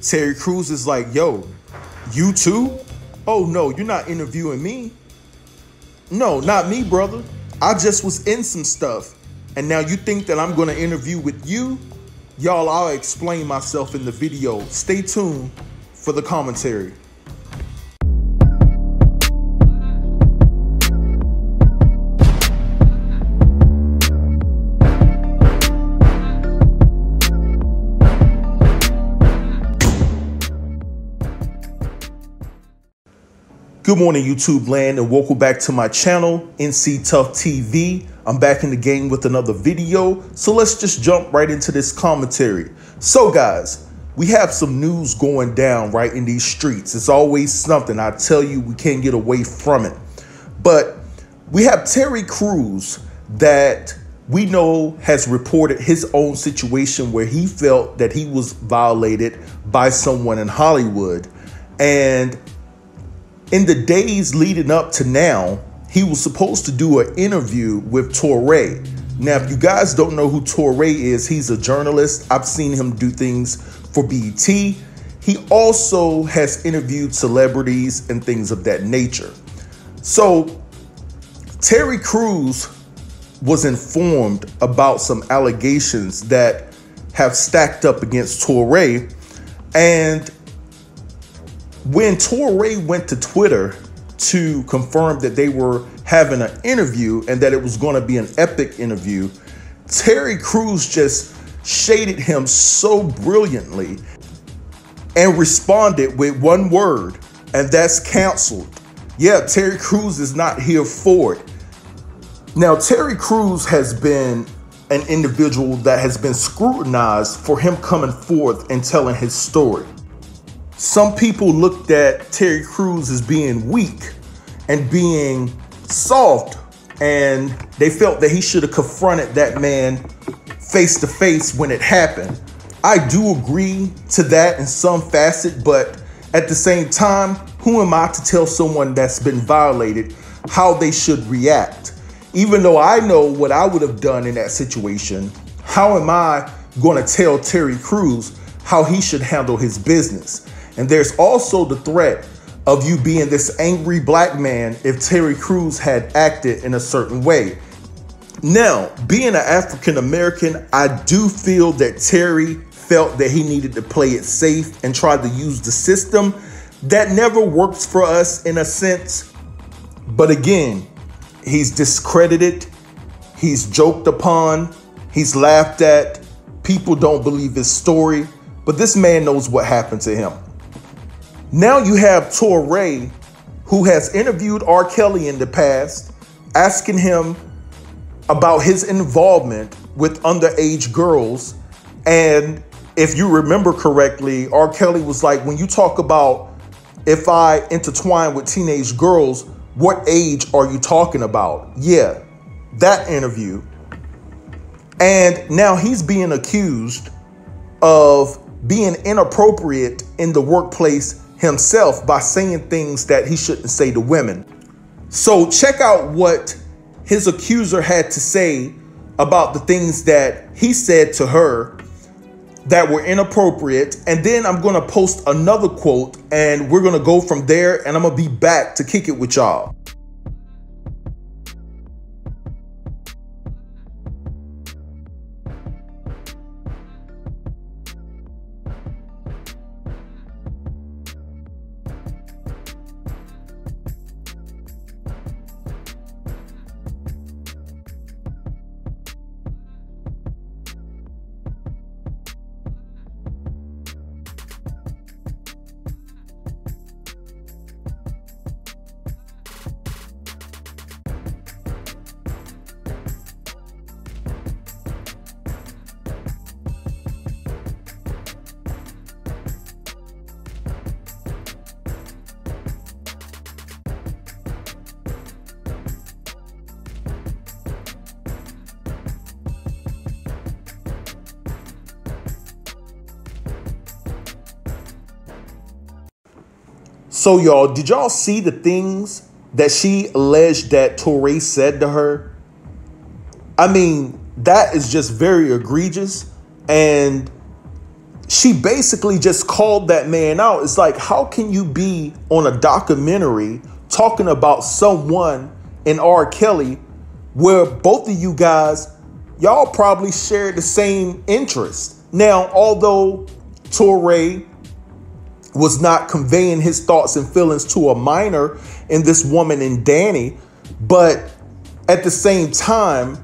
Terry Crews is like, yo, you too? Oh no, you're not interviewing me. No, not me, brother. I just was in some stuff. And now you think that I'm gonna interview with you? Y'all, I'll explain myself in the video. Stay tuned for the commentary. Good morning, YouTube land, and welcome back to my channel, NC Tough TV. I'm back in the game with another video, so let's just jump right into this commentary. So guys, we have some news going down right in these streets. It's always something. I tell you, we can't get away from it. But we have Terry Crews that we know has reported his own situation where he felt that he was violated by someone in Hollywood. And in the days leading up to now, he was supposed to do an interview with Touré. Now, if you guys don't know who Touré is, he's a journalist. I've seen him do things for BET. He also has interviewed celebrities and things of that nature. So Terry Crews was informed about some allegations that have stacked up against Touré. And when Touré went to Twitter to confirm that they were having an interview and that it was going to be an epic interview, Terry Crews just shaded him so brilliantly and responded with one word, and that's canceled. Yeah, Terry Crews is not here for it. Now, Terry Crews has been an individual that has been scrutinized for him coming forth and telling his story. Some people looked at Terry Crews as being weak and being soft, and they felt that he should have confronted that man face to face when it happened. I do agree to that in some facet, but at the same time, who am I to tell someone that's been violated how they should react? Even though I know what I would have done in that situation, how am I going to tell Terry Crews how he should handle his business? And there's also the threat of you being this angry black man if Terry Crews had acted in a certain way. Now, being an African American, I do feel that Terry felt that he needed to play it safe and tried to use the system. That never works for us in a sense. But again, he's discredited, he's joked upon, he's laughed at. People don't believe his story, but this man knows what happened to him. Now you have Touré, who has interviewed R.Kelly in the past, asking him about his involvement with underage girls. And if you remember correctly, R.Kelly was like, when you talk about if I intertwine with teenage girls, what age are you talking about? Yeah, that interview. And now he's being accused of being inappropriate in the workplace himself by saying things that he shouldn't say to women. So check out what his accuser had to say about the things that he said to her that were inappropriate. And then I'm going to post another quote and we're going to go from there, and I'm going to be back to kick it with y'all. So y'all, did y'all see the things that she alleged that Touré said to her? I mean, that is just very egregious. And she basically just called that man out. It's like, how can you be on a documentary talking about someone in R.Kelly where both of you guys, y'all probably share the same interest? Now, although Touré was not conveying his thoughts and feelings to a minor in this woman in Dani, but at the same time,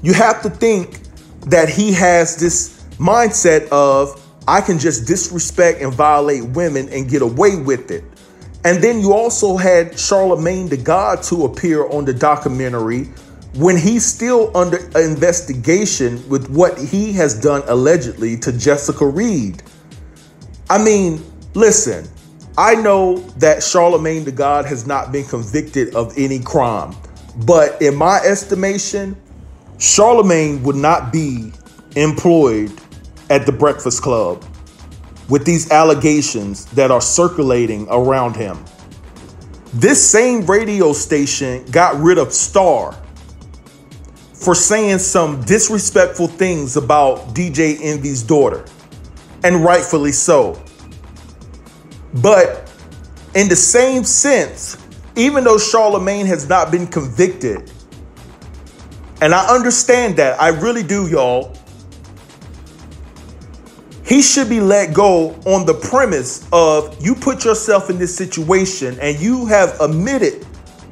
you have to think that he has this mindset of, I can just disrespect and violate women and get away with it. And then you also had Charlemagne the God to appear on the documentary when he's still under investigation with what he has done allegedly to Jessica Reed. I mean, listen, I know that Charlemagne the God has not been convicted of any crime, but in my estimation, Charlemagne would not be employed at the Breakfast Club with these allegations that are circulating around him. This same radio station got rid of Star for saying some disrespectful things about DJ Envy's daughter, and rightfully so. But in the same sense, even though Charlemagne has not been convicted, and I understand that, I really do, y'all, he should be let go on the premise of, you put yourself in this situation and you have admitted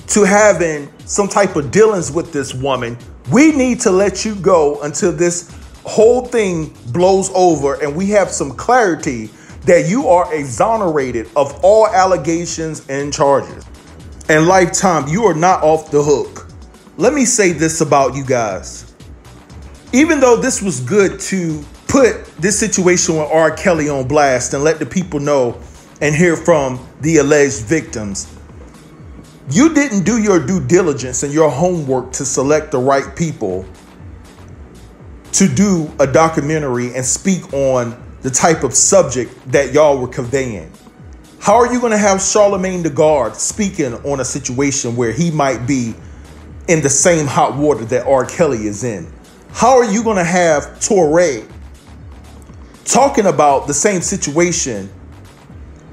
to having some type of dealings with this woman. We need to let you go until this whole thing blows over and we have some clarity that you are exonerated of all allegations and charges. And Lifetime, you are not off the hook. Let me say this about you guys. Even though this was good to put this situation with R.Kelly on blast and let the people know and hear from the alleged victims, you didn't do your due diligence and your homework to select the right people to do a documentary and speak on the type of subject that y'all were conveying. How are you going to have Charlemagne the God speaking on a situation where he might be in the same hot water that R.Kelly is in? How are you going to have Touré talking about the same situation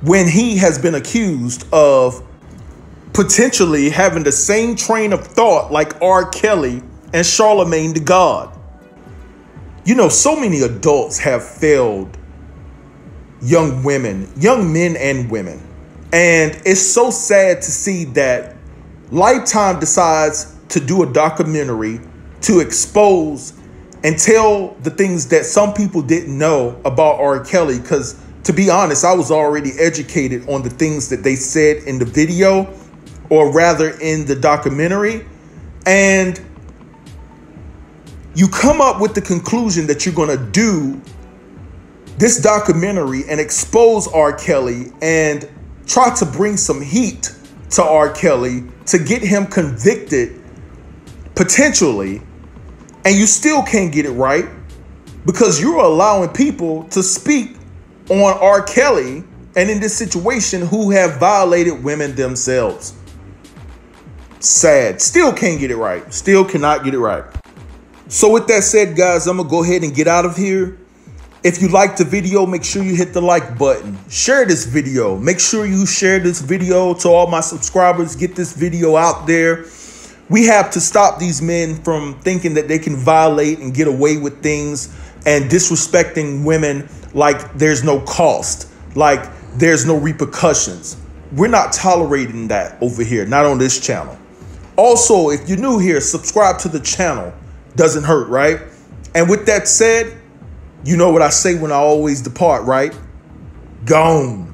when he has been accused of potentially having the same train of thought like R.Kelly and Charlemagne the God? You know, so many adults have failed young women, young men and women. And it's so sad to see that Lifetime decides to do a documentary to expose and tell the things that some people didn't know about R.Kelly. Because to be honest, I was already educated on the things that they said in the video, or rather in the documentary. And you come up with the conclusion that you're going to do this documentary and expose R.Kelly and try to bring some heat to R.Kelly to get him convicted potentially, and you still can't get it right because you're allowing people to speak on R.Kelly and in this situation who have violated women themselves. Sad. Still can't get it right. Still cannot get it right. So with that said, guys, I'm going to go ahead and get out of here. If you liked the video, make sure you hit the like button. Share this video. Make sure you share this video to all my subscribers. Get this video out there. We have to stop these men from thinking that they can violate and get away with things and disrespecting women like there's no cost, like there's no repercussions. We're not tolerating that over here, not on this channel. Also, if you're new here, subscribe to the channel. Doesn't hurt, right? And with that said, you know what I say when I always depart, right? Gone.